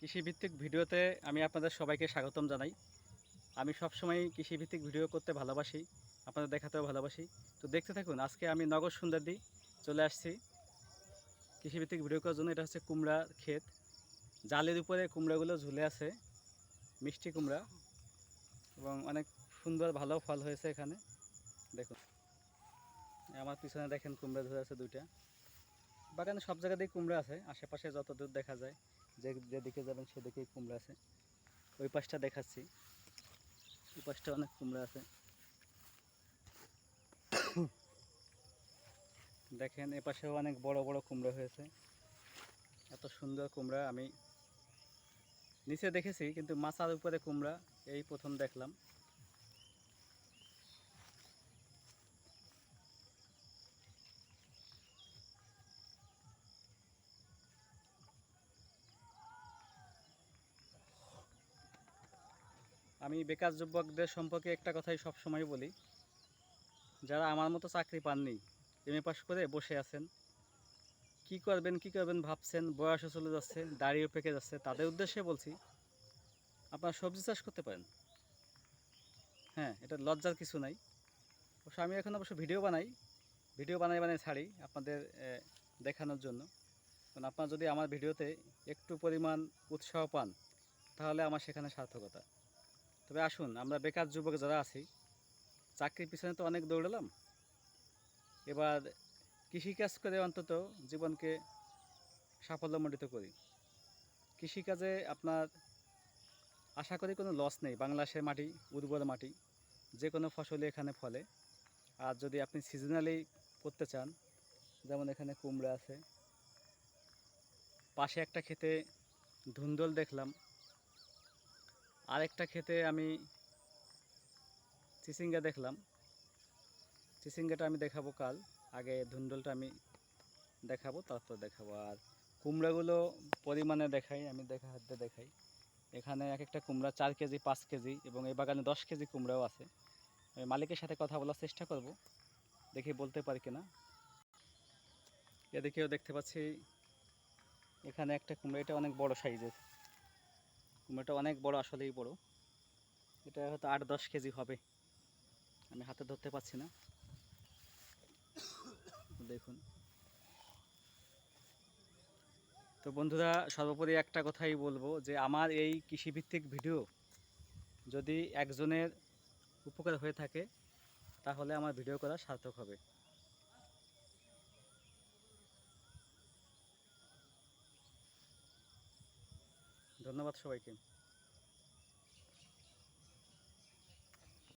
কৃষিভিত্তিক ভিডিওতে আমি আপনাদের সবাইকে স্বাগতম জানাই। আমি সবসময় কৃষিভিত্তিক ভিডিও করতে ভালোবাসি, আপনাদের দেখাতেও ভালোবাসি। তো দেখতে থাকুন, আজকে আমি নগর সুন্দরদি চলে আসছি কৃষিভিত্তিক ভিডিও করার জন্য। এটা হচ্ছে কুমড়ার ক্ষেত। জালের উপরে কুমড়াগুলো ঝুলে আছে, মিষ্টি কুমড়া, এবং অনেক সুন্দর ভালো ফল হয়েছে এখানে। দেখুন আমার পিছনে দেখেন কুমড়া ধরে আছে দুইটা। বাগানে সব জায়গাতেই কুমড়া আছে, আশেপাশে যত দূর দেখা যায়, যেদিকে যাবেন সেদিকেই কুমড়া আছে। ওই পাশটা দেখাচ্ছি, ওই পাশটা অনেক কুমড়া আছে। দেখেন এ পাশেও অনেক বড় বড় কুমড়া হয়েছে। এত সুন্দর কুমড়া আমি নিচে দেখেছি, কিন্তু মাচার উপরে কুমড়া এই প্রথম দেখলাম। আমি বেকার যুবকদের সম্পর্কে একটা কথাই সবসময় বলি, যারা আমার মতো চাকরি পাননি, এমএ পাস করে বসে আছেন, কি করবেন ভাবছেন, বয়সও চলে যাচ্ছে, দাড়িও পেকে যাচ্ছে, তাদের উদ্দেশ্যে বলছি আপনারা সবজি চাষ করতে পারেন। হ্যাঁ, এটা লজ্জার কিছু নাই। অবশ্য আমি এখন অবশ্য ভিডিও বানাই ছাড়ি আপনাদের দেখানোর জন্য। কারণ আপনারা যদি আমার ভিডিওতে একটু পরিমাণ উৎসাহ পান, তাহলে আমার সেখানে সার্থকতা। তবে আসুন, আমরা বেকার যুবক যারা আছি, চাকরির পিছনে তো অনেক দৌড়ালাম, এবার কৃষিকাজ করে অন্তত জীবনকে সাফল্যমণ্ডিত করি। কৃষিকাজে আপনার আশা করি কোনো লস নেই। বাংলাদেশের মাটি উর্বর মাটি, যে কোনো ফসলই এখানে ফলে। আর যদি আপনি সিজনালি করতে চান, যেমন এখানে কুমড়া আছে, পাশে একটা ক্ষেতে ধুন্দল দেখলাম, আরেকটা ক্ষেতে আমি চিচিঙ্গা দেখলাম। চিচিঙ্গাটা আমি দেখাবো কাল, আগে ধুন্দলটা আমি দেখাবো, তারপর দেখাবো। আর কুমড়াগুলো পরিমাণে দেখাই, আমি হাতে দেখাই। এখানে এক একটা কুমড়া 4 কেজি 5 কেজি, এবং এই বাগানে 10 কেজি কুমড়াও আছে। আমি মালিকের সাথে কথা বলার চেষ্টা করব, দেখি বলতে পারি কিনা। এদিকেও দেখতে পাচ্ছি এখানে একটা কুমড়া, এটা অনেক বড় সাইজের কুমড়াটা, অনেক বড়, আসলেই বড়। এটা হয়তো 8-10 কেজি হবে, আমি হাতে ধরতে পারছি না। দেখুন। তো বন্ধুরা, সর্বোপরি একটা কথাই বলবো, যে আমার এই কৃষিভিত্তিক ভিডিও যদি একজনের উপকার হয়ে থাকে, তাহলে আমার ভিডিও করা সার্থক হবে। ধন্যবাদ সবাইকে।